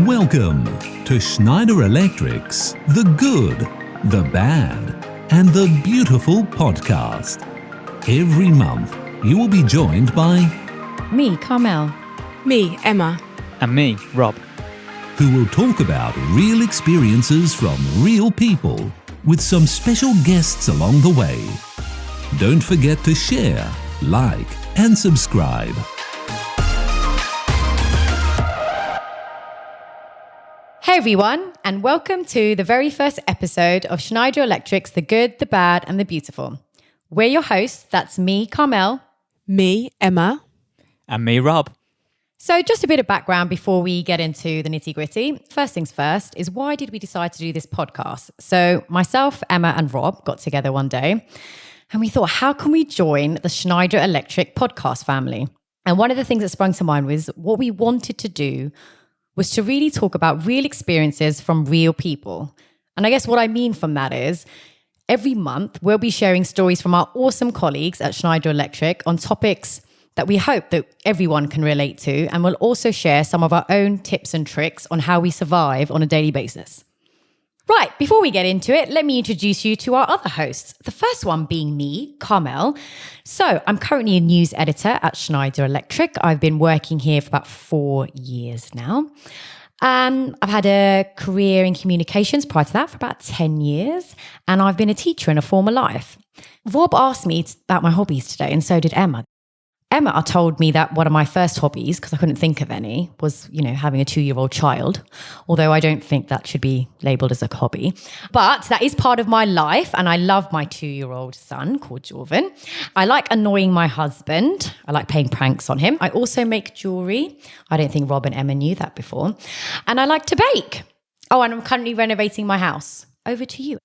Welcome to Schneider Electric's The Good, The Bad, and The Beautiful podcast. Every month, you will be joined by me, Carmel, me, Emma, and me, Rob, who will talk about real experiences from real people with some special guests along the way. Don't forget to share, like, and subscribe. Hey everyone, and welcome to the very first episode of Schneider Electric's The Good, The Bad, and The Beautiful. We're your hosts, that's me, Carmel, me, Emma, and me, Rob. So just a bit of background before we get into the nitty-gritty. First things first is, why did we decide to do this podcast? So myself, Emma, and Rob got together one day and we thought, how can we join the Schneider Electric podcast family? And one of the things that sprung to mind was what we wanted to do was to really talk about real experiences from real people. And I guess what I mean from that is, every month we'll be sharing stories from our awesome colleagues at Schneider Electric on topics that we hope that everyone can relate to, and we'll also share some of our own tips and tricks on how we survive on a daily basis. Right, before we get into it, let me introduce you to our other hosts. The first one being me, Carmel. So I'm currently a news editor at Schneider Electric. I've been working here for about 4 years now. I've had a career in communications prior to that for about 10 years, and I've been a teacher in a former life. Rob asked me about my hobbies today, and so did Emma. Emma told me that one of my first hobbies, because I couldn't think of any, was, having a 2-year-old child, although I don't think that should be labelled as a hobby. But that is part of my life, and I love my 2-year-old son called Jordan. I like annoying my husband. I like playing pranks on him. I also make jewellery. I don't think Rob and Emma knew that before. And I like to bake. Oh, and I'm currently renovating my house. Over to you.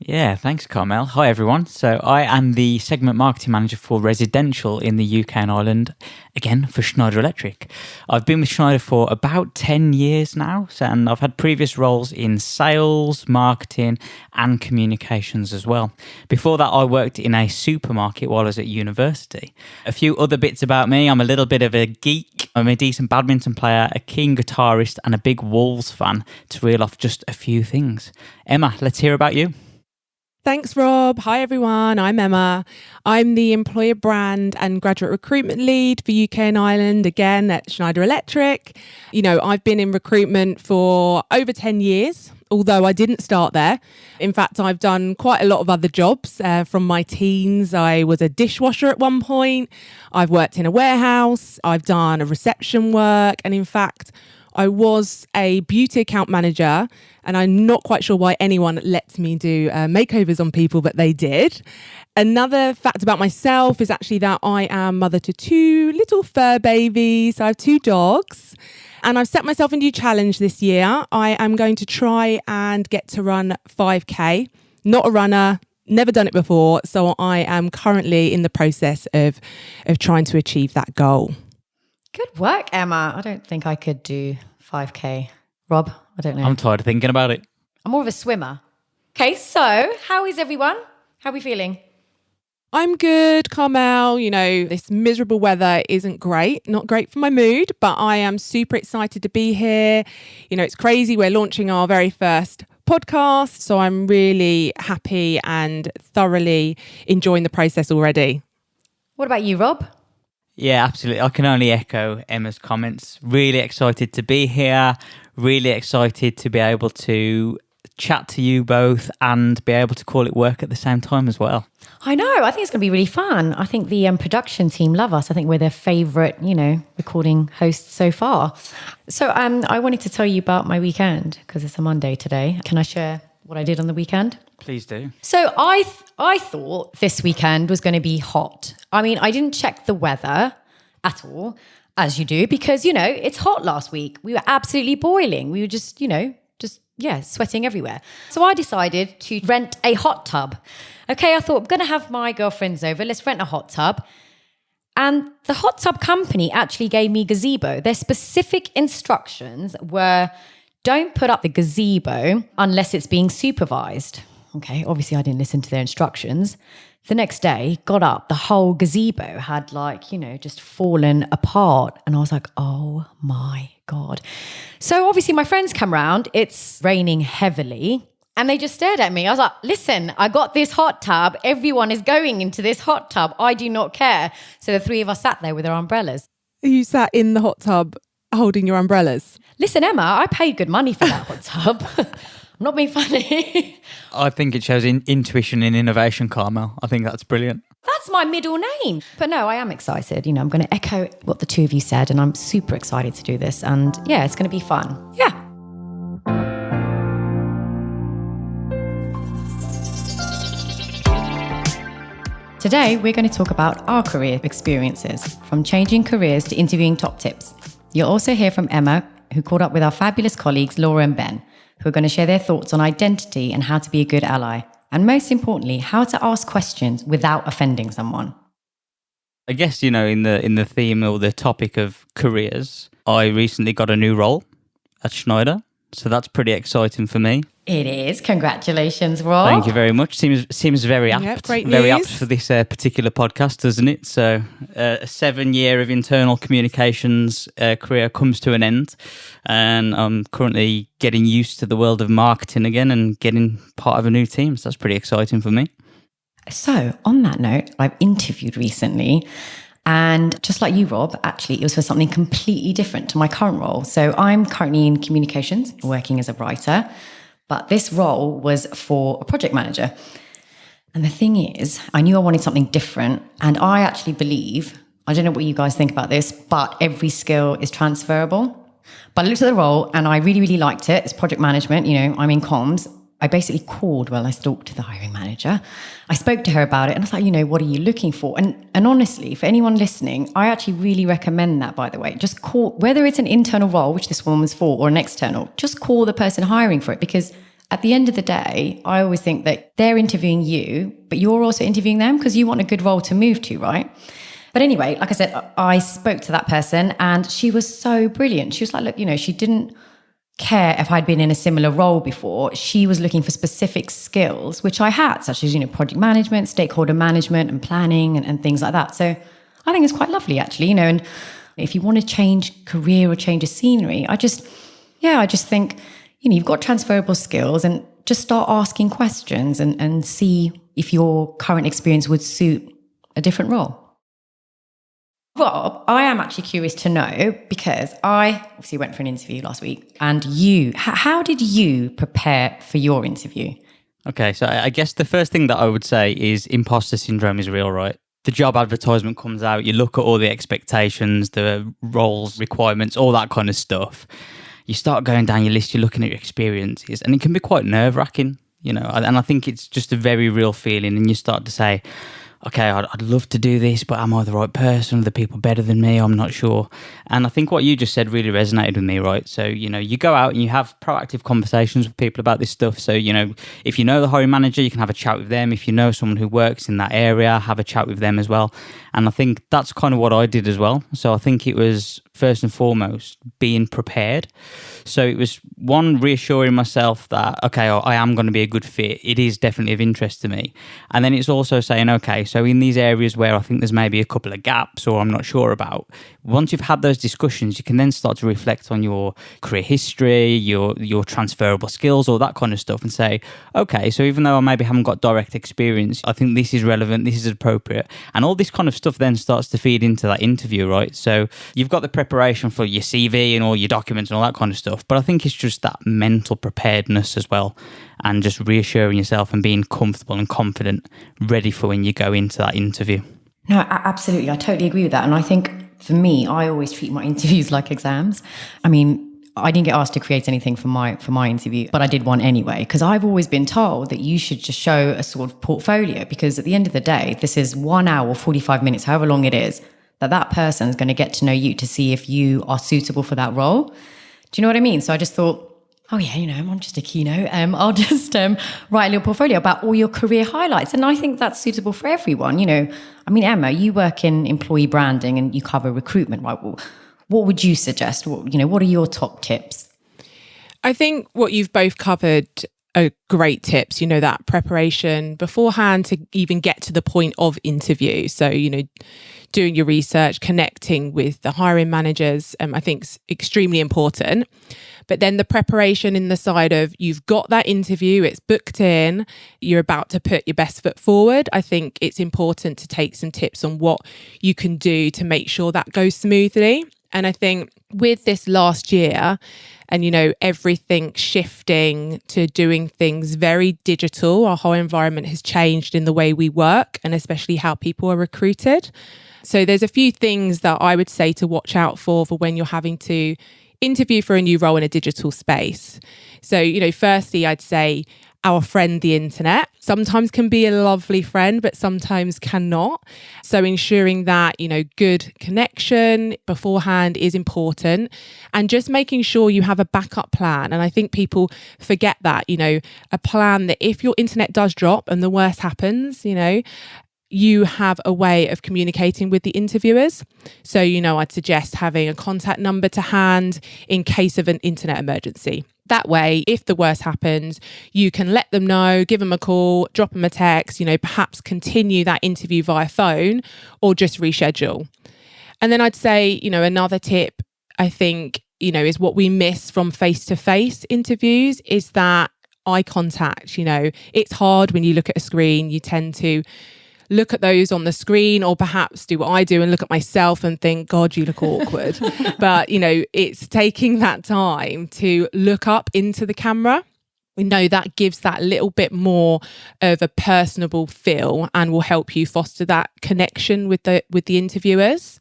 Yeah, thanks, Carmel. Hi, everyone. So I am the segment marketing manager for residential in the UK and Ireland, again, for Schneider Electric. I've been with Schneider for about 10 years now, and I've had previous roles in sales, marketing, and communications as well. Before that, I worked in a supermarket while I was at university. A few other bits about me: I'm a little bit of a geek. I'm a decent badminton player, a keen guitarist, and a big Wolves fan, to reel off just a few things. Emma, let's hear about you. Thanks, Rob. Hi, everyone. I'm Emma. I'm the employer brand and graduate recruitment lead for UK and Ireland, again, at Schneider Electric. I've been in recruitment for over 10 years, although I didn't start there. In fact, I've done quite a lot of other jobs from my teens. I was a dishwasher at one point. I've worked in a warehouse. I've done a reception work. And in fact, I was a beauty account manager, and I'm not quite sure why anyone lets me do makeovers on people, but they did. Another fact about myself is actually that I am mother to 2 little fur babies. I have 2 dogs, and I've set myself a new challenge this year. I am going to try and get to run 5K. Not a runner, never done it before, so I am currently in the process of trying to achieve that goal. Good work, Emma. I don't think I could do 5K. Rob, I don't know. I'm tired of thinking about it. I'm more of a swimmer. Okay, so how is everyone? How are we feeling? I'm good, Carmel. This miserable weather isn't great, not great for my mood, but I am super excited to be here. It's crazy. We're launching our very first podcast, so I'm really happy and thoroughly enjoying the process already. What about you, Rob? Yeah, absolutely. I can only echo Emma's comments. Really excited to be here. Really excited to be able to chat to you both and be able to call it work at the same time as well. I know. I think it's going to be really fun. I think the production team love us. I think we're their favourite, recording hosts so far. So I wanted to tell you about my weekend because it's a Monday today. Can I share what I did on the weekend? Please do. So I thought this weekend was going to be hot. I mean, I didn't check the weather at all, as you do, because, it's hot last week. We were absolutely boiling. We were just sweating everywhere. So I decided to rent a hot tub. Okay, I thought, I'm going to have my girlfriends over. Let's rent a hot tub. And the hot tub company actually gave me gazebo. Their specific instructions were, don't put up the gazebo unless it's being supervised. Okay, obviously I didn't listen to their instructions. The next day, got up, the whole gazebo had just fallen apart. And I was like, oh my God. So obviously my friends come round, it's raining heavily. And they just stared at me. I was like, listen, I got this hot tub. Everyone is going into this hot tub. I do not care. So the three of us sat there with our umbrellas. You sat in the hot tub holding your umbrellas. Listen, Emma, I paid good money for that hot tub. I'm not being funny. I think it shows intuition and innovation, Carmel. I think that's brilliant. That's my middle name. But no, I am excited. I'm going to echo what the two of you said, and I'm super excited to do this. And yeah, it's going to be fun. Yeah. Today, we're going to talk about our career experiences, from changing careers to interviewing top tips. You'll also hear from Emma, who caught up with our fabulous colleagues, Laura and Ben, who are going to share their thoughts on identity and how to be a good ally. And most importantly, how to ask questions without offending someone. I guess, in the theme or the topic of careers, I recently got a new role at Schneider. So that's pretty exciting for me. It is. Congratulations, Rob. Thank you very much. Seems very apt. Yep, great very news. apt for this particular podcast, doesn't it? So a 7-year of internal communications career comes to an end. And I'm currently getting used to the world of marketing again and getting part of a new team. So that's pretty exciting for me. So on that note, I've interviewed recently. And just like you, Rob, actually, it was for something completely different to my current role. So I'm currently in communications, working as a writer, but this role was for a project manager. And the thing is, I knew I wanted something different. And I actually believe, I don't know what you guys think about this, but every skill is transferable. But I looked at the role and I really, really liked it. It's project management, I'm in comms. I basically called, I stalked the hiring manager. I spoke to her about it and I was like, what are you looking for? And honestly, for anyone listening, I actually really recommend that, by the way. Just call, whether it's an internal role, which this one was for, or an external, just call the person hiring for it. Because at the end of the day, I always think that they're interviewing you, but you're also interviewing them because you want a good role to move to, right? But anyway, like I said, I spoke to that person and she was so brilliant. She was like, look, she didn't care if I'd been in a similar role before. She was looking for specific skills, which I had, such as, project management, stakeholder management and planning and things like that. So I think it's quite lovely, actually, and if you want to change career or change a scenery, I just think, you've got transferable skills and just start asking questions and see if your current experience would suit a different role. Rob, I am actually curious to know, because I obviously went for an interview last week, and how did you prepare for your interview? Okay, so I guess the first thing that I would say is imposter syndrome is real, right? The job advertisement comes out, you look at all the expectations, the roles, requirements, all that kind of stuff. You start going down your list, you're looking at your experiences, and it can be quite nerve-wracking, and I think it's just a very real feeling, and you start to say, okay, I'd love to do this, but am I the right person? Are the people better than me? I'm not sure. And I think what you just said really resonated with me, right? So, you go out and you have proactive conversations with people about this stuff. So, if you know the hiring manager, you can have a chat with them. If you know someone who works in that area, have a chat with them as well. And I think that's kind of what I did as well. So I think it was first and foremost being prepared. So it was one, reassuring myself that, okay, I am going to be a good fit. It is definitely of interest to me. And then it's also saying, okay, so in these areas where I think there's maybe a couple of gaps or I'm not sure about, once you've had those discussions, you can then start to reflect on your career history, your transferable skills, all that kind of stuff, and say, okay, so even though I maybe haven't got direct experience, I think this is relevant, this is appropriate. And all this kind of stuff then starts to feed into that interview, right? So you've got the preparation for your CV and all your documents and all that kind of stuff, but I think it's just that mental preparedness as well, and just reassuring yourself and being comfortable and confident, ready for when you go into that interview. No, absolutely. I totally agree with that. And I think for me, I always treat my interviews like exams. I mean, I didn't get asked to create anything for my interview, but I did one anyway, because I've always been told that you should just show a sort of portfolio, because at the end of the day, this is 1 hour, 45 minutes, however long it is, that person is going to get to know you to see if you are suitable for that role. Do you know what I mean? So I just thought, oh yeah, I'm just a keynote. I'll just write a little portfolio about all your career highlights. And I think that's suitable for everyone. I mean, Emma, you work in employee branding and you cover recruitment, right? Well, what would you suggest? What are your top tips? I think what you've both covered are great tips, that preparation beforehand to even get to the point of interview. So, doing your research, connecting with the hiring managers, I think is extremely important. But then the preparation in the side of you've got that interview, it's booked in, you're about to put your best foot forward. I think it's important to take some tips on what you can do to make sure that goes smoothly. And I think with this last year and, everything shifting to doing things very digital, our whole environment has changed in the way we work and especially how people are recruited. So there's a few things that I would say to watch out for when you're having to interview for a new role in a digital space. So, firstly, I'd say our friend, the internet, sometimes can be a lovely friend, but sometimes cannot. So ensuring that, good connection beforehand is important, and just making sure you have a backup plan. And I think people forget that, a plan that if your internet does drop and the worst happens, you have a way of communicating with the interviewers. So, I'd suggest having a contact number to hand in case of an internet emergency. That way, if the worst happens, you can let them know, give them a call, drop them a text, perhaps continue that interview via phone or just reschedule. And then I'd say, another tip, I think, is what we miss from face-to-face interviews is that eye contact. It's hard when you look at a screen, you tend to look at those on the screen, or perhaps do what I do and look at myself and think, God, you look awkward. But, it's taking that time to look up into the camera. We know that gives that little bit more of a personable feel and will help you foster that connection with the interviewers.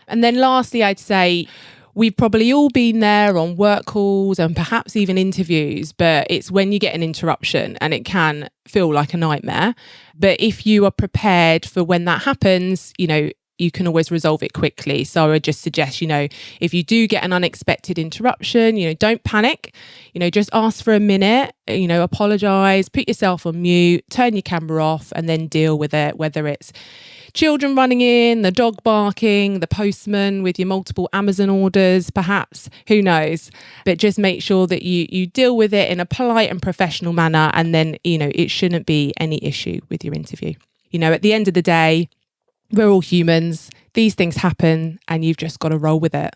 And then lastly, I'd say we've probably all been there on work calls and perhaps even interviews, but it's when you get an interruption and it can feel like a nightmare. But if you are prepared for when that happens, you can always resolve it quickly. So I would just suggest, if you do get an unexpected interruption, don't panic, just ask for a minute, apologize, put yourself on mute, turn your camera off, and then deal with it, whether it's children running in, the dog barking, the postman with your multiple Amazon orders, perhaps, who knows? But just make sure that you deal with it in a polite and professional manner. And then, it shouldn't be any issue with your interview. At the end of the day, we're all humans. These things happen and you've just got to roll with it.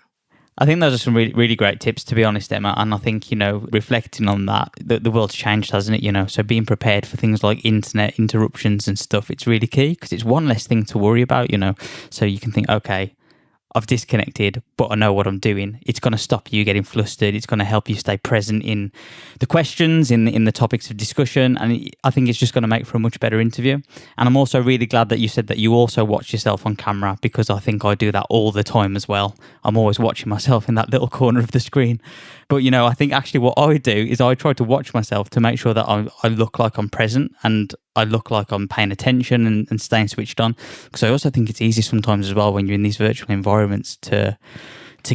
I think those are some really, really great tips, to be honest, Emma. And I think, reflecting on that, the world's changed, hasn't it? So being prepared for things like internet interruptions and stuff, it's really key because it's one less thing to worry about, So you can think, okay, I've disconnected, but I know what I'm doing. It's going to stop you getting flustered. It's going to help you stay present in the questions, in the topics of discussion. And I think it's just going to make for a much better interview. And I'm also really glad that you said that you also watch yourself on camera, because I think I do that all the time as well. I'm always watching myself in that little corner of the screen. But, I think actually what I do is I try to watch myself to make sure that I look like I'm present and I look like I'm paying attention and staying switched on. Because I also think it's easy sometimes as well when you're in these virtual environments to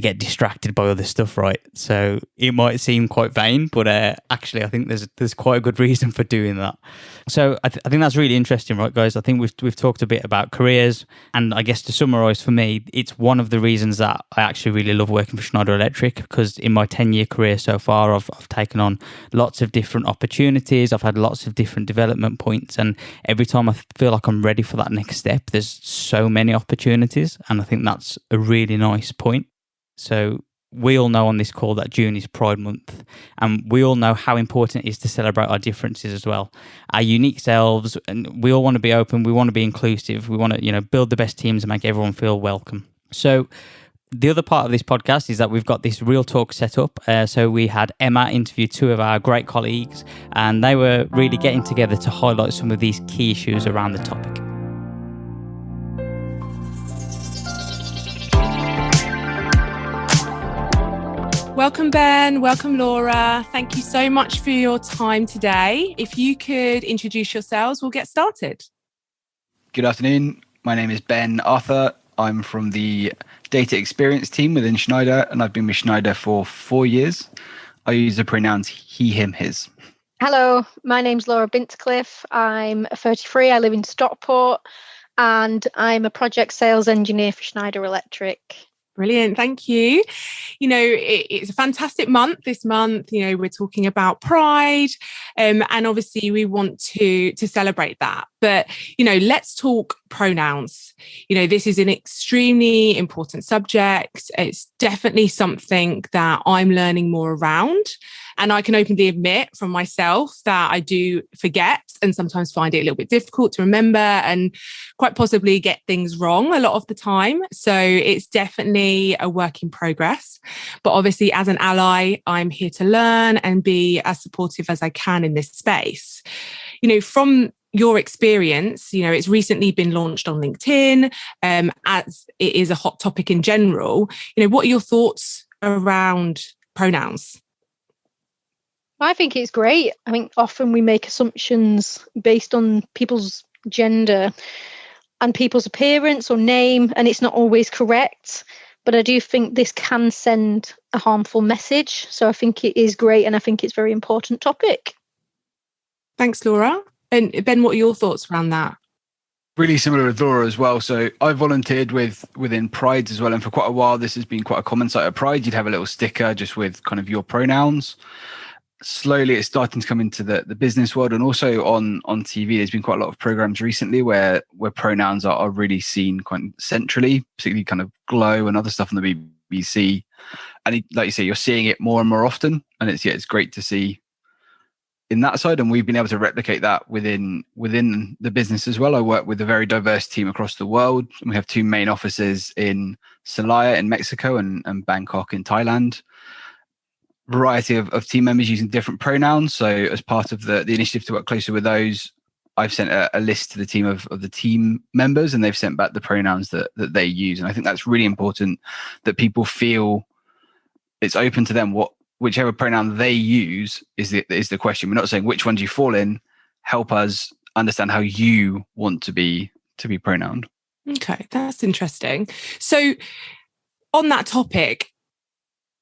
get distracted by other stuff, right? So it might seem quite vain, but actually I think there's quite a good reason for doing that. So I think that's really interesting, right, guys? I think we've talked a bit about careers, and I guess to summarise for me, it's one of the reasons that I actually really love working for Schneider Electric, because in my 10-year career so far, I've taken on lots of different opportunities. I've had lots of different development points, and every time I feel like I'm ready for that next step, there's so many opportunities, and I think that's a really nice point. So we all know on this call that June is Pride Month, and we all know how important it is to celebrate our differences as well, our unique selves, and we all want to be open, we want to be inclusive, we want to, build the best teams and make everyone feel welcome. So the other part of this podcast is that we've got this real talk set up. So we had Emma interview two of our great colleagues, and they were really getting together to highlight some of these key issues around the topic. Welcome, Ben. Welcome, Laura. Thank you so much for your time today. If you could introduce yourselves, we'll get started. Good afternoon. My name is Ben Arthur. I'm from the data experience team within Schneider, and I've been with Schneider for 4 years. I use the pronouns he, him, his. Hello, my name's Laura Bintcliffe. I'm 33. I live in Stockport, and I'm a project sales engineer for Schneider Electric. Brilliant. Thank you. It's a fantastic month this month. We're talking about Pride, and obviously we want to celebrate that. But, let's talk pronouns. This is an extremely important subject. It's definitely something that I'm learning more around. And I can openly admit from myself that I do forget and sometimes find it a little bit difficult to remember and quite possibly get things wrong a lot of the time. So it's definitely a work in progress. But obviously, as an ally, I'm here to learn and be as supportive as I can in this space. From your experience, it's recently been launched on LinkedIn, as it is a hot topic in general. What are your thoughts around pronouns? I think it's great. I think often we make assumptions based on people's gender and people's appearance or name, and it's not always correct. But I do think this can send a harmful message. So I think it is great, and I think it's a very important topic. Thanks, Laura. And Ben, what are your thoughts around that? Really similar with Laura as well. So I volunteered within Prides as well. And for quite a while, this has been quite a common sight at Pride. You'd have a little sticker just with kind of your pronouns. Slowly it's starting to come into the business world, and also on TV. There's been quite a lot of programs recently where pronouns are really seen quite centrally, particularly kind of Glow and other stuff on the BBC. And like you say, you're seeing it more and more often, and it's great to see in that side. And we've been able to replicate that within the business as well. I work with a very diverse team across the world, and we have 2 main offices in Celaya in Mexico and Bangkok in Thailand. Variety of team members using different pronouns. So as part of the initiative to work closer with those, I've sent a list to the team of the team members, and they've sent back the pronouns that they use. And I think that's really important, that people feel it's open to them. Whichever pronoun they use is the question. We're not saying which one do you fall in. Help us understand how you want to be pronounced. Okay, that's interesting. So on that topic,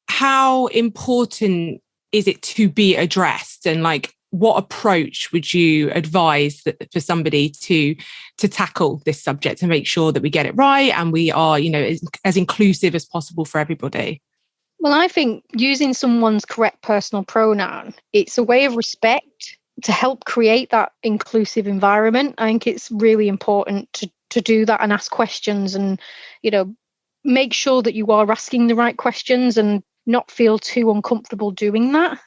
how important is it to be addressed, and what approach would you advise for somebody to tackle this subject to make sure that we get it right and we are, as inclusive as possible for everybody? Well, I think using someone's correct personal pronoun, it's a way of respect to help create that inclusive environment. I think it's really important to do that and ask questions and, make sure that you are asking the right questions and not feel too uncomfortable doing that.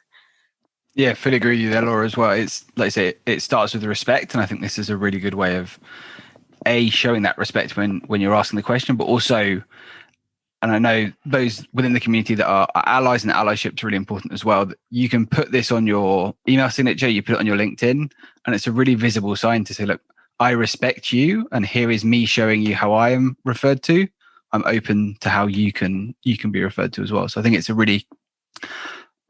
Yeah, fully agree with you there, Laura, as well. It's like I say, it starts with the respect, and I think this is a really good way of showing that respect when you're asking the question, but also, and I know those within the community that are allies, and allyship is really important as well. You can put this on your email signature, you put it on your LinkedIn, and it's a really visible sign to say, look, I respect you, and here is me showing you how I am referred to. I'm open to how you can be referred to as well. So I think it's a really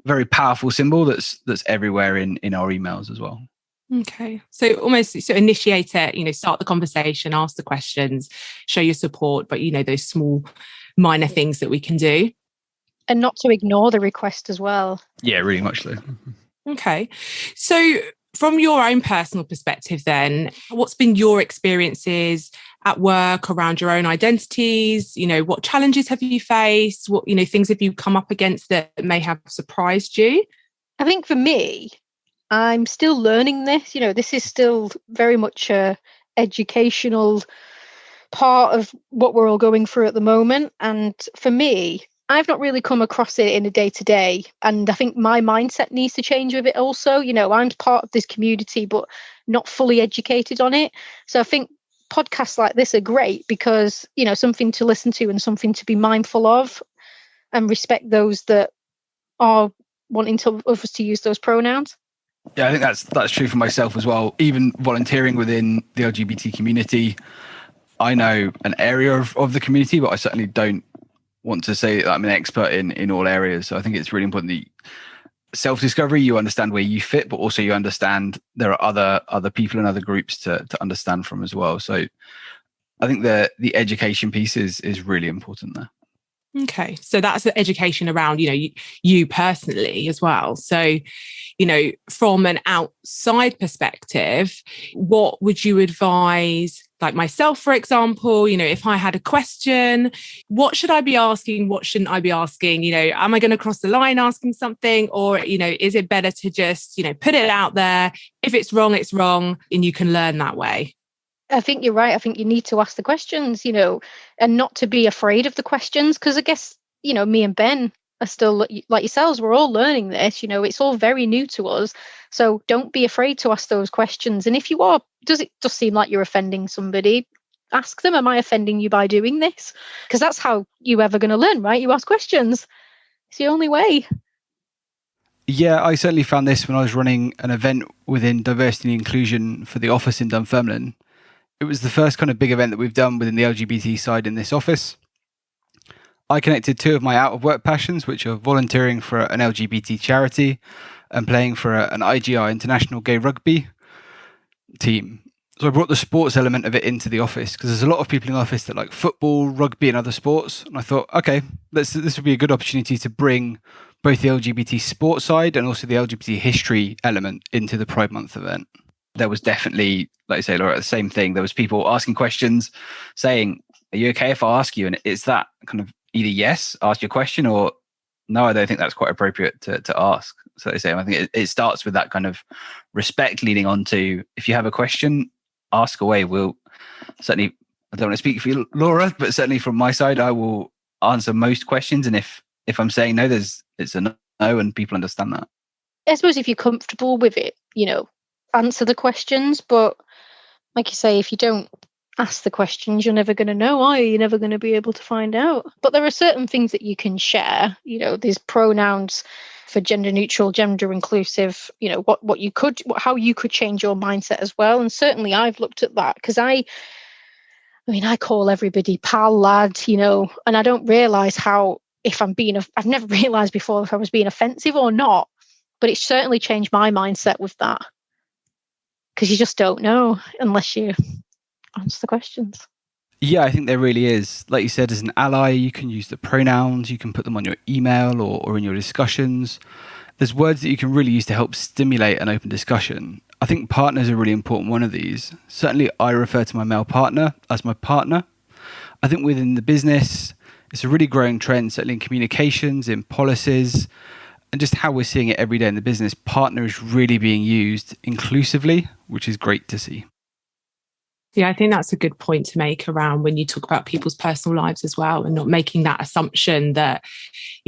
very powerful symbol that's everywhere in our emails as well. Okay. So initiate it, start the conversation, ask the questions, show your support, but those small minor things that we can do. And not to ignore the request as well. Yeah, really much so. Okay. So from your own personal perspective then, what's been your experiences at work around your own identities? What challenges have you faced? What, things have you come up against that may have surprised you? I think for me, I'm still learning this. This is still very much a educational part of what we're all going through at the moment. And for me, I've not really come across it in a day-to-day. And I think my mindset needs to change with it also. I'm part of this community, but not fully educated on it. So I think podcasts like this are great because, something to listen to and something to be mindful of and respect those that are wanting others to use those pronouns. Yeah, I think that's true for myself as well. Even volunteering within the LGBT community, I know an area of the community, but I certainly don't want to say that I'm an expert in all areas. So I think it's really important that self-discovery, you understand where you fit, but also you understand there are other people and other groups to understand from as well. So I think the education piece is really important there. Okay. So that's the education around, you personally as well. So, from an outside perspective, what would you advise, like myself, for example, if I had a question, what should I be asking? What shouldn't I be asking? Am I going to cross the line asking something? Or, is it better to just, put it out there? If it's wrong, it's wrong, and you can learn that way. I think you're right. I think you need to ask the questions, and not to be afraid of the questions. Because I guess, me and Ben are still like yourselves. We're all learning this, it's all very new to us. So don't be afraid to ask those questions. And if you are, does it just seem like you're offending somebody? Ask them, am I offending you by doing this? Because that's how you're ever going to learn, right? You ask questions. It's the only way. Yeah, I certainly found this when I was running an event within diversity and inclusion for the office in Dunfermline. It was the first kind of big event that we've done within the LGBT side in this office. I connected two of my out of work passions, which are volunteering for an LGBT charity and playing for an IGI International Gay Rugby team. So I brought the sports element of it into the office because there's a lot of people in the office that like football, rugby and other sports. And I thought, okay, this would be a good opportunity to bring both the LGBT sports side and also the LGBT history element into the Pride Month event. There was definitely, like I say, Laura, the same thing. There was people asking questions saying, are you okay if I ask you? And it's that kind of either yes, ask your question, or no, I don't think that's quite appropriate to ask. So they say, I think it starts with that kind of respect leading on to, if you have a question, ask away. We'll certainly, I don't want to speak for you, Laura, but certainly from my side, I will answer most questions. And if I'm saying no, it's a no, and people understand that. I suppose if you're comfortable with it, answer the questions. But like you say, if you don't ask the questions, you're never going to know, are you? You're never going to be able to find out. But there are certain things that you can share. There's pronouns for gender neutral, gender inclusive, how you could change your mindset as well. And certainly I've looked at that because I call everybody pal, lad, and I don't realize how, I've never realized before if I was being offensive or not, but it's certainly changed my mindset with that. Because you just don't know unless you answer the questions. Yeah, I think there really is. Like you said, as an ally, you can use the pronouns, you can put them on your email or in your discussions. There's words that you can really use to help stimulate an open discussion. I think partner is a really important one of these. Certainly, I refer to my male partner as my partner. I think within the business, it's a really growing trend, certainly in communications, in policies, and just how we're seeing it every day in the business. Partner is really being used inclusively, which is great to see. Yeah, I think that's a good point to make around when you talk about people's personal lives as well, and not making that assumption that,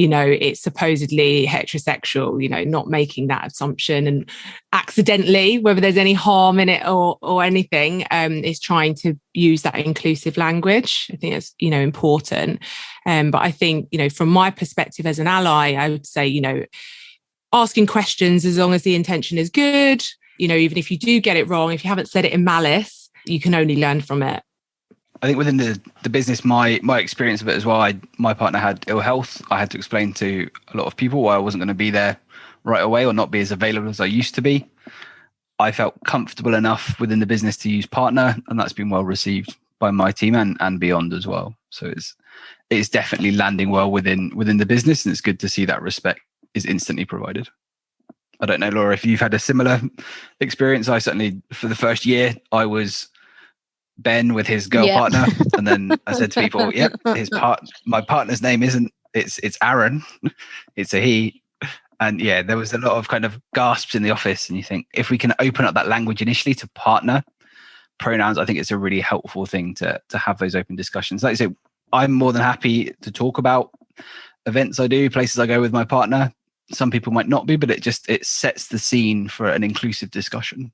it's supposedly heterosexual, not making that assumption and accidentally, whether there's any harm in it or anything, is trying to use that inclusive language. I think it's, important. But I think, from my perspective as an ally, I would say, asking questions as long as the intention is good, even if you do get it wrong, if you haven't said it in malice, you can only learn from it. I think within the business, my experience of it as well, my partner had ill health. I had to explain to a lot of people why I wasn't going to be there right away or not be as available as I used to be. I felt comfortable enough within the business to use partner, and that's been well received by my team and beyond as well. So it's definitely landing well within the business, and it's good to see that respect is instantly provided. I don't know, Laura, if you've had a similar experience. I certainly, for the first year, I was Ben with his girl partner, and then I said to people, "Yep, my partner's name it's Aaron, it's a he." And yeah, there was a lot of kind of gasps in the office, and you think if we can open up that language initially to partner pronouns, I think it's a really helpful thing to have those open discussions. Like I say, I'm more than happy to talk about events I do, places I go with my partner. Some people might not be, but it sets the scene for an inclusive discussion.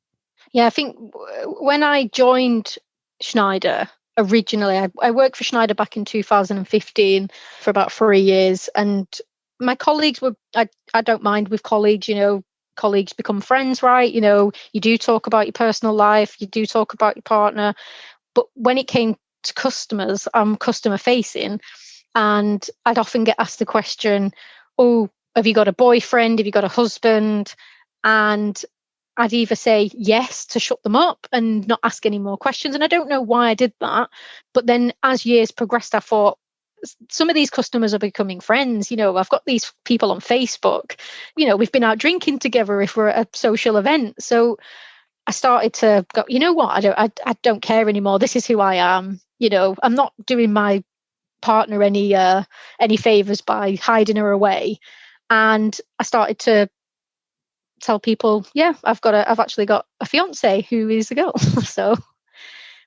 Yeah, I think when I joined Schneider originally, I worked for Schneider back in 2015 for about 3 years, and my colleagues were, I don't mind with colleagues, colleagues become friends, right? You do talk about your personal life, you do talk about your partner, but when it came to customers, I'm customer facing, and I'd often get asked the question, oh, have you got a boyfriend? Have you got a husband? And I'd either say yes to shut them up and not ask any more questions. And I don't know why I did that. But then as years progressed, I thought some of these customers are becoming friends. I've got these people on Facebook, we've been out drinking together if we're at a social event. So I started to go, you know what, I don't care anymore. This is who I am. I'm not doing my partner any favors by hiding her away. And I started to tell people, I've actually got a fiance who is a girl. So,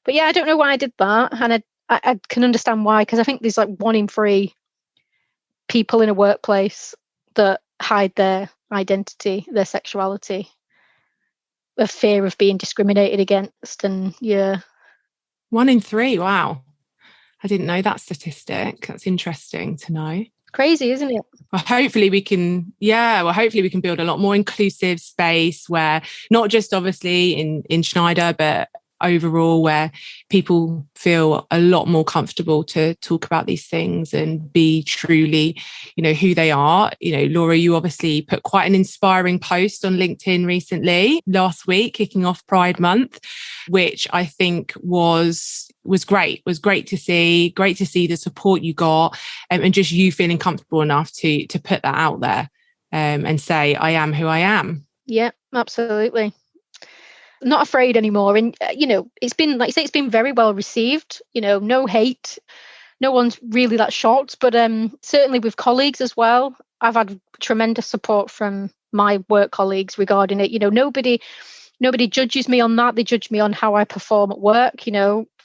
but I don't know why I did that. And I can understand why, because I think there's like 1 in 3 people in a workplace that hide their identity, their sexuality, of fear of being discriminated against. And 1 in 3. Wow. I didn't know that statistic. That's interesting to know. Crazy, isn't it? Well, hopefully we can build a lot more inclusive space where not just obviously in Schneider, but overall where people feel a lot more comfortable to talk about these things and be truly, who they are. Laura, you obviously put quite an inspiring post on LinkedIn recently, last week, kicking off Pride Month, which I think was great. Was great to see the support you got, and just you feeling comfortable enough to put that out there and say, I am who I am. Yeah, absolutely. Not afraid anymore. And, it's been, like you say, it's been very well received, no hate. No one's really that shocked, but certainly with colleagues as well. I've had tremendous support from my work colleagues regarding it. Nobody judges me on that. They judge me on how I perform at work,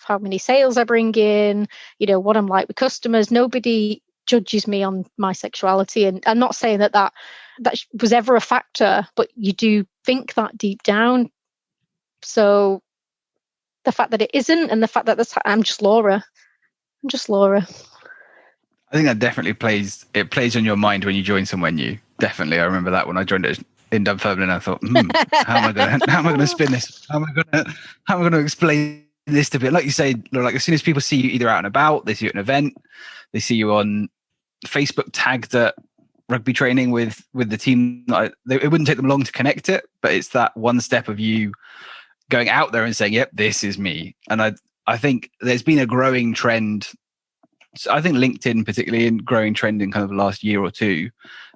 how many sales I bring in, what I'm like with customers. Nobody judges me on my sexuality. And I'm not saying that was ever a factor, but you do think that deep down. So the fact that it isn't, and the fact that I'm just Laura. I think that definitely plays on your mind when you join somewhere new. Definitely. I remember that when I joined it in Dunfermline, I thought, how am I going to spin this? How am I going to explain this to people? Like you say, like as soon as people see you either out and about, they see you at an event, they see you on Facebook tagged at rugby training with the team. It wouldn't take them long to connect it, but it's that one step of you going out there and saying, yep, this is me. And I think there's been a growing trend. I think LinkedIn particularly in growing trend in kind of the last year or two.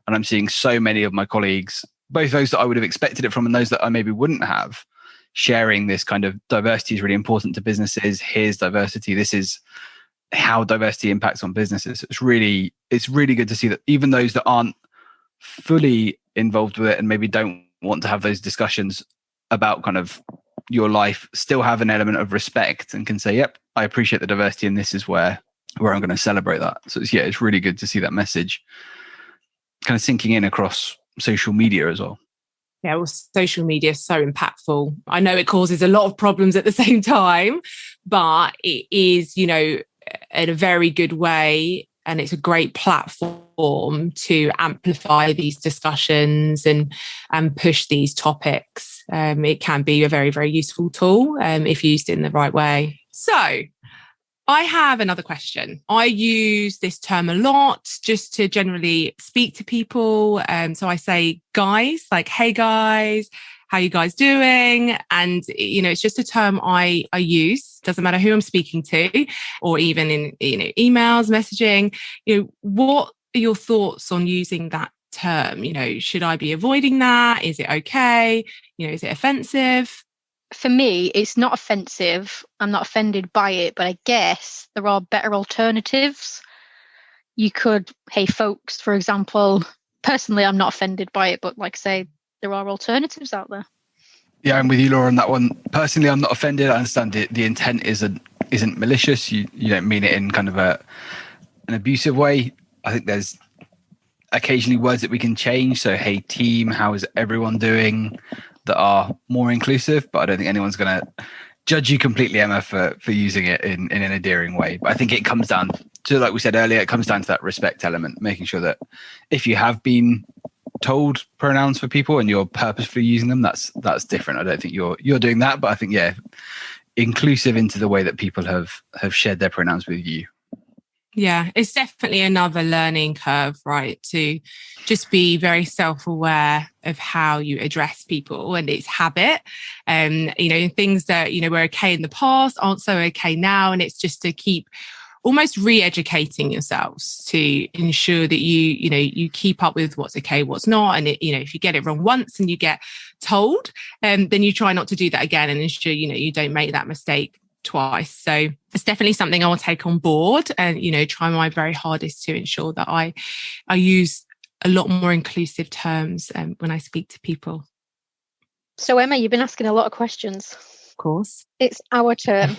And I'm seeing so many of my colleagues, both those that I would have expected it from and those that I maybe wouldn't have, sharing this kind of diversity is really important to businesses. Here's diversity. This is how diversity impacts on businesses. It's really good to see that even those that aren't fully involved with it and maybe don't want to have those discussions about kind of your life still have an element of respect and can say, yep, I appreciate the diversity and this is where I'm going to celebrate that. So it's really good to see that message kind of sinking in across social media as well. Yeah, well, social media is so impactful. I know it causes a lot of problems at the same time, but it is, in a very good way. And it's a great platform to amplify these discussions and push these topics. It can be a very, very useful tool if used in the right way. So I have another question. I use this term a lot just to generally speak to people. So I say guys, like, hey guys, how you guys doing? And, it's just a term I use. Doesn't matter who I'm speaking to or even in, emails, messaging. What are your thoughts on using that term? Should I be avoiding that? Is it okay? Is it offensive? For me, it's not offensive. I'm not offended by it, but I guess there are better alternatives. You could, hey folks, for example. Personally, I'm not offended by it, but like I say, there are alternatives out there. Yeah, I'm with you, Laura, on that one. Personally, I'm not offended. I understand the intent isn't malicious. You don't mean it in kind of an abusive way. I think there's occasionally words that we can change. So, hey team, how is everyone doing? That are more inclusive, but I don't think anyone's going to judge you completely, Emma, for using it in an endearing way. But I think it comes down to, like we said earlier, it comes down to that respect element, making sure that if you have been told pronouns for people and you're purposefully using them, that's different. I don't think you're doing that, but I think, inclusive into the way that people have shared their pronouns with you. Yeah, it's definitely another learning curve, right? To just be very self-aware of how you address people and its habit. Things that, were okay in the past aren't so okay now. And it's just to keep almost re-educating yourselves to ensure that you keep up with what's okay, what's not. And if you get it wrong once and you get told, then you try not to do that again and ensure, you don't make that mistake twice. So it's definitely something I will take on board and, try my very hardest to ensure that I use a lot more inclusive terms when I speak to people. So Emma, you've been asking a lot of questions. Of course. It's our turn.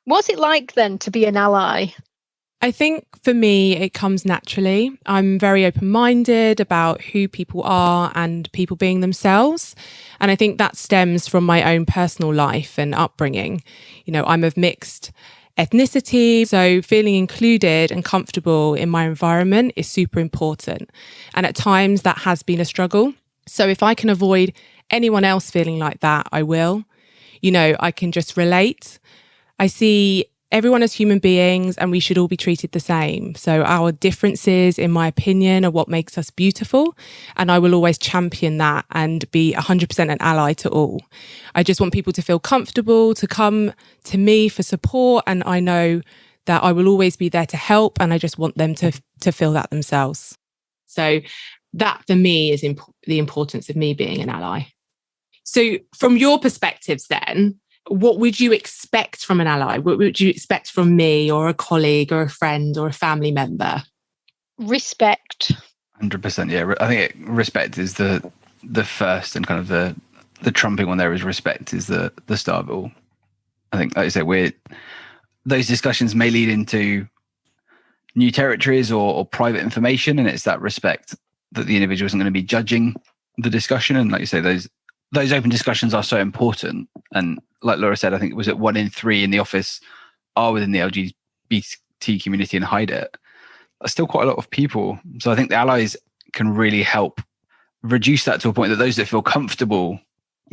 What's it like then to be an ally? I think for me, it comes naturally. I'm very open-minded about who people are and people being themselves. And I think that stems from my own personal life and upbringing. I'm of mixed ethnicity, so feeling included and comfortable in my environment is super important. And at times that has been a struggle. So if I can avoid anyone else feeling like that, I will. I can just relate. I see everyone as human beings and we should all be treated the same. So our differences, in my opinion, are what makes us beautiful. And I will always champion that and be 100% an ally to all. I just want people to feel comfortable, to come to me for support. And I know that I will always be there to help. And I just want them to feel that themselves. So that for me is the importance of me being an ally. So from your perspectives then, what would you expect from an ally? What would you expect from me or a colleague or a friend or a family member? Respect. 100%. Yeah, I think respect is the first and kind of the trumping one. There is respect is the start of it all. I think, like I said, those discussions may lead into new territories or private information, and it's that respect that the individual isn't going to be judging the discussion. And like you say, those open discussions are so important. And like Laura said, I think it was 1 in 3 in the office are within the LGBT community and hide it. That's still quite a lot of people. So I think the allies can really help reduce that to a point that those that feel comfortable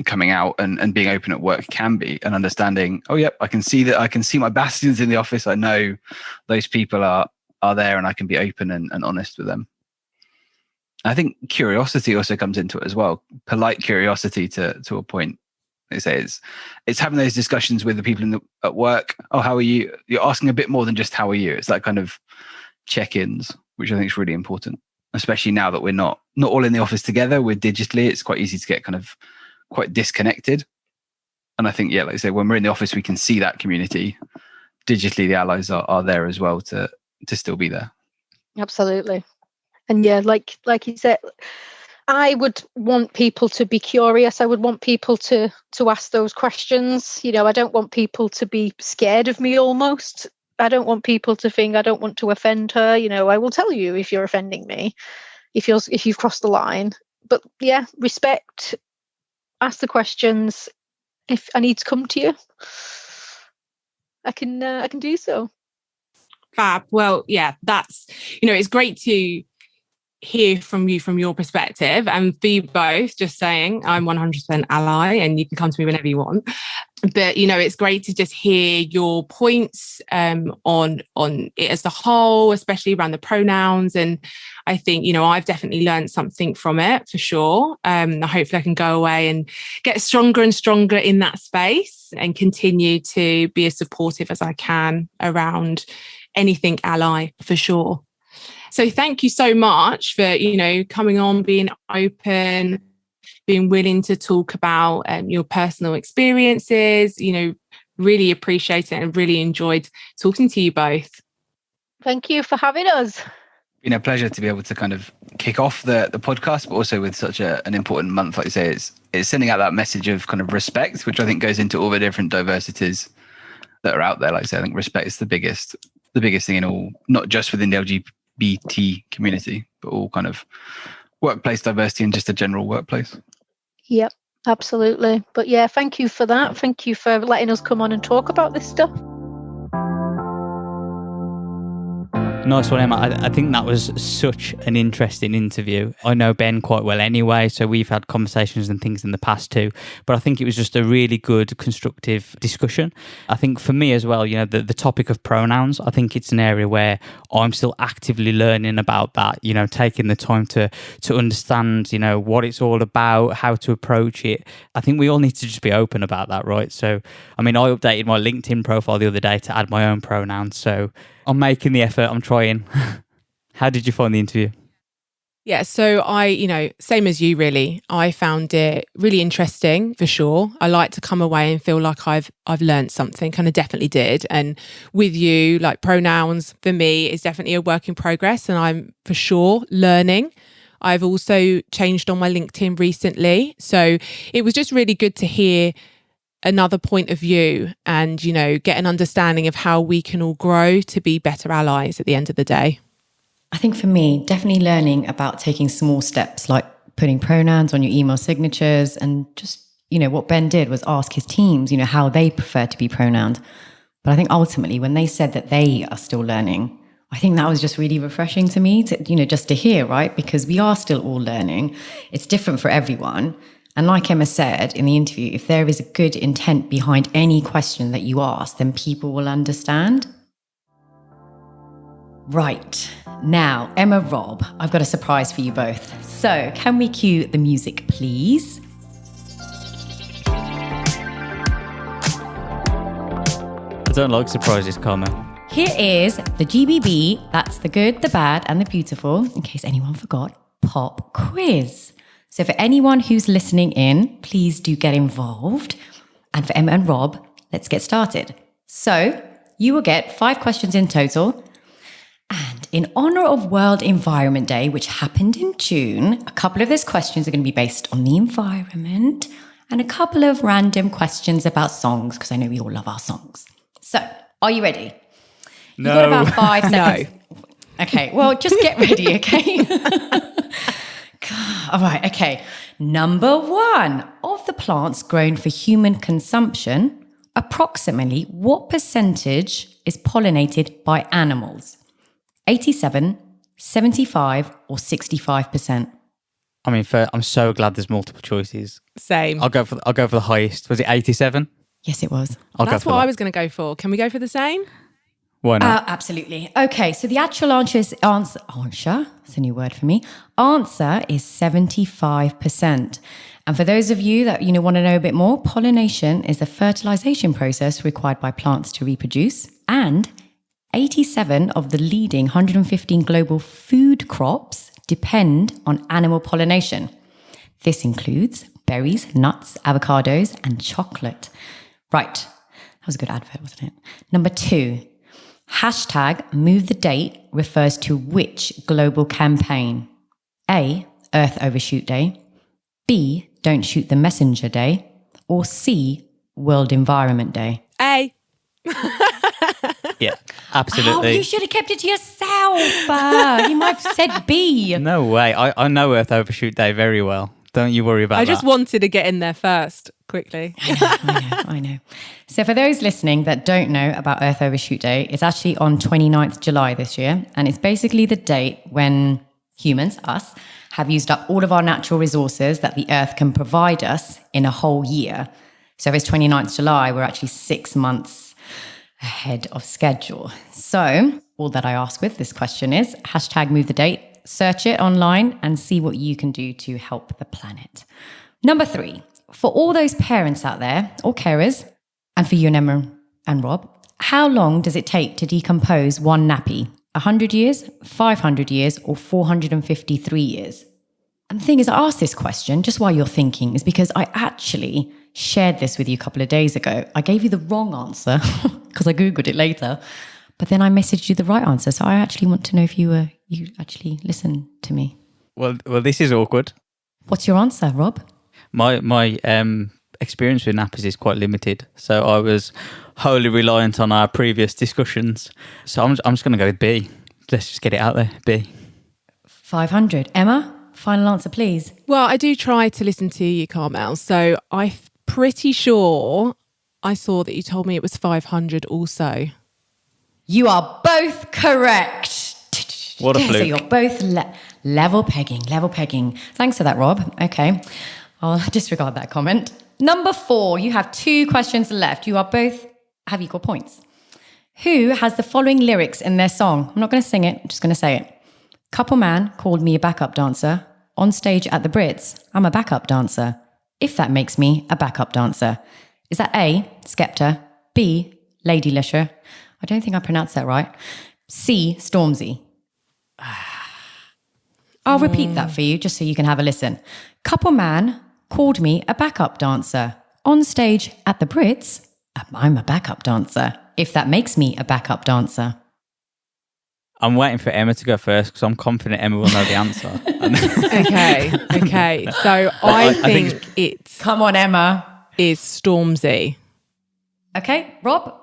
coming out and being open at work can be, and understanding, oh, yep, I can see my bastions in the office. I know those people are there and I can be open and honest with them. I think curiosity also comes into it as well. Polite curiosity to a point. They say it's having those discussions with the people at work. Oh, how are you? You're asking a bit more than just how are you. It's that kind of check-ins, which I think is really important, especially now that we're not all in the office together. We're digitally. It's quite easy to get kind of quite disconnected. And I think, yeah, like I say, when we're in the office, we can see that community. Digitally, the allies are there as well to still be there. Absolutely. And yeah, like you said, I would want people to be curious. I would want people to ask those questions. I don't want people to be scared of me almost. I don't want people to think I don't want to offend her. I will tell you if you're offending me, if you've crossed the line. But yeah, respect, ask the questions. If I need to come to you, I can do so. Fab. Well, yeah, that's, it's great to hear from you from your perspective, and for you both, just saying I'm 100% ally and you can come to me whenever you want. But it's great to just hear your points on it as a whole, especially around the pronouns. And I think I've definitely learned something from it for sure. Hopefully I can go away and get stronger and stronger in that space and continue to be as supportive as I can around anything ally for sure. So thank you so much for, coming on, being open, being willing to talk about your personal experiences. Really appreciate it and really enjoyed talking to you both. Thank you for having us. Been a pleasure to be able to kind of kick off the podcast, but also with such an important month. Like you say, it's sending out that message of kind of respect, which I think goes into all the different diversities that are out there. Like I say, I think respect is the biggest thing in all, not just within the LGBT community, but all kind of workplace diversity and just a general workplace. Yep, absolutely. But yeah, thank you for that. Thank you for letting us come on and talk about this stuff. Nice one, Emma. I think that was such an interesting interview. I know Ben quite well anyway, so we've had conversations and things in the past too. But I think it was just a really good, constructive discussion. I think for me as well, you know, the topic of pronouns, I think it's an area where I'm still actively learning about that, you know, taking the time to understand, you know, what it's all about, how to approach it. I think we all need to just be open about that, right? So, I mean, I updated my LinkedIn profile the other day to add my own pronouns. So I'm making the effort. I'm trying. How did you find the interview? Yeah, so same as you really. I found it really interesting for sure. I like to come away and feel like I've learned something, and I definitely did. And with you, like pronouns for me is definitely a work in progress, and I'm for sure learning. I've also changed on my LinkedIn recently. So it was just really good to hear another point of view and, you know, get an understanding of how we can all grow to be better allies at the end of the day. I think for me, definitely learning about taking small steps like putting pronouns on your email signatures, and just, you know, what Ben did was ask his teams, you know, how they prefer to be pronounced. But I think ultimately when they said that they are still learning, I think that was just really refreshing to me to, you know, just to hear, right? Because we are still all learning. It's different for everyone. And like Emma said in the interview, if there is a good intent behind any question that you ask, then people will understand. Right. Now, Emma, Rob, I've got a surprise for you both. So can we cue the music, please? I don't like surprises, Carmel. Here is the GBB, that's the good, the bad, and the beautiful, in case anyone forgot, pop quiz. So for anyone who's listening in, please do get involved. And for Emma and Rob, let's get started. So you will get 5 questions in total. And in honor of World Environment Day, which happened in June, a couple of those questions are going to be based on the environment, and a couple of random questions about songs, because I know we all love our songs. So are you ready? No. You've got about 5 seconds. No. Okay, well, just get ready, okay? All right, okay. Number 1, of the plants grown for human consumption, approximately what percentage is pollinated by animals? 87, 75, or 65%? I mean, I'm so glad there's multiple choices. Same. I'll go for the highest. Was it 87? Yes, it was. That's what I was going to go for. Can we go for the same? Why not? Absolutely. Okay, so the actual answer, that's a new word for me. Answer is 75%. And for those of you that, you know, want to know a bit more, pollination is the fertilization process required by plants to reproduce, and 87 of the leading 115 global food crops depend on animal pollination. This includes berries, nuts, avocados, and chocolate. Right. That was a good advert, wasn't it? Number 2. Hashtag Move the Date refers to which global campaign? A, Earth Overshoot Day, B, Don't Shoot the Messenger Day, or C, World Environment Day? A. Yeah, absolutely. Oh, you should have kept it to yourself. You might have said B. No way. I know Earth Overshoot Day very well. Don't you worry about that. I just wanted to get in there first, quickly. I know. So for those listening that don't know about Earth Overshoot Day, it's actually on 29th July this year. And it's basically the date when humans, us, have used up all of our natural resources that the Earth can provide us in a whole year. So if it's 29th July, we're actually 6 months ahead of schedule. So all that I ask with this question is hashtag Move the Date, search it online and see what you can do to help the planet. Number 3, for all those parents out there or carers, and for you and Emma and Rob, how long does it take to decompose one nappy? 100 years, 500 years, or 453 years? And the thing is, I asked this question just while you're thinking is because I actually shared this with you a couple of days ago. I gave you the wrong answer because I Googled it later, but then I messaged you the right answer. So I actually want to know if you actually listened to me. Well, this is awkward. What's your answer, Rob? My experience with nappies is quite limited, so I was wholly reliant on our previous discussions. So I'm just going to go with B. Let's just get it out there. B. 500. Emma, final answer, please. Well, I do try to listen to you, Carmel. So I'm pretty sure I saw that you told me it was 500 also. You are both correct. What a So fluke. you're both level pegging. Thanks for that, Rob. Okay, I'll disregard that comment. Number 4, you have 2 questions left. You are both have equal points. Who has the following lyrics in their song? I'm not going to sing it, I'm just going to say it. Couple man called me a backup dancer. On stage at the Brits, I'm a backup dancer. If that makes me a backup dancer. Is that A, Skepta, B, Lady Lisher? I don't think I pronounced that right. C, Stormzy. I'll repeat that for you just so you can have a listen. Couple man called me a backup dancer. On stage at the Brits, I'm a backup dancer. If that makes me a backup dancer. I'm waiting for Emma to go first because I'm confident Emma will know the answer. Okay. So I think it's Come on, Emma. is Stormzy. Okay, Rob?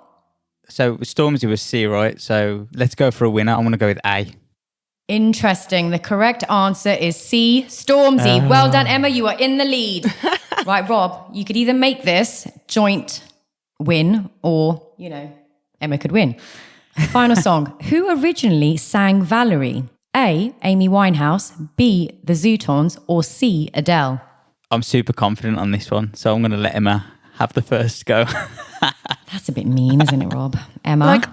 So Stormzy was C, right? So let's go for a winner. I'm going to go with A. Interesting. The correct answer is C, Stormzy. Well done, Emma. You are in the lead. Right, Rob, you could either make this joint win or, Emma could win. Final song. Who originally sang Valerie? A, Amy Winehouse, B, The Zootons, or C, Adele? I'm super confident on this one, so I'm going to let Emma have the first go. That's a bit mean, isn't it, Rob? Emma? Like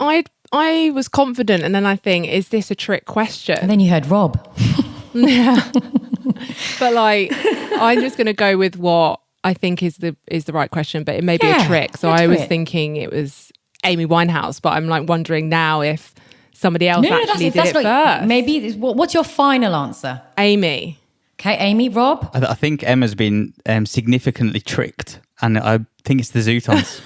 I was confident, and then I think, is this a trick question? And then you heard Rob. Yeah. But I'm just going to go with what I think is the right question, but it may be a trick. So I was thinking it was Amy Winehouse, but I'm wondering now if somebody else actually did it first. Maybe. What's your final answer? Amy. Okay, Amy, Rob? I think Emma's been significantly tricked, and I think it's the Zootons.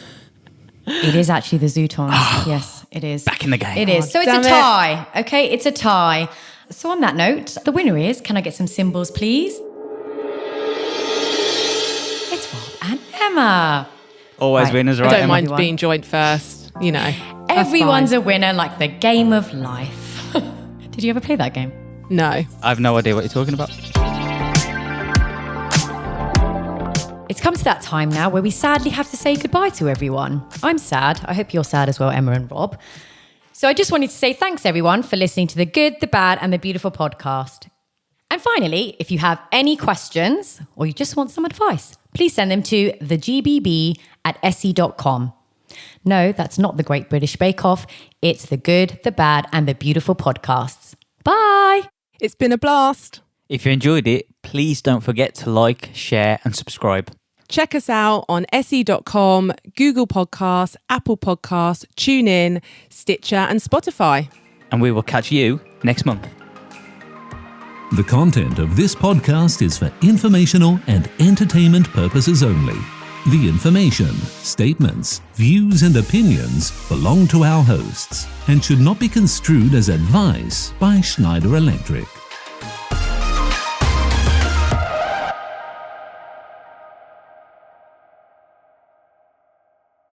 It is actually the Zootons. Yes, it is. Back in the game. It is. So it's a tie. Okay, it's a tie. So on that note, the winner is, can I get some symbols, please? It's Rob and Emma. Always winners, right? I don't Emma? mind being joined first, Everyone's a winner, like the game of life. Did you ever play that game? No. I have no idea what you're talking about. It's come to that time now where we sadly have to say goodbye to everyone. I'm sad. I hope you're sad as well, Emma and Rob. So I just wanted to say thanks, everyone, for listening to the Good, the Bad and the Beautiful podcast. And finally, if you have any questions or you just want some advice, please send them to thegbb@se.com. No, that's not the Great British Bake Off. It's the Good, the Bad and the Beautiful podcasts. Bye. It's been a blast. If you enjoyed it, please don't forget to like, share and subscribe. Check us out on se.com, Google Podcasts, Apple Podcasts, TuneIn, Stitcher and Spotify. And we will catch you next month. The content of this podcast is for informational and entertainment purposes only. The information, statements, views and opinions belong to our hosts and should not be construed as advice by Schneider Electric.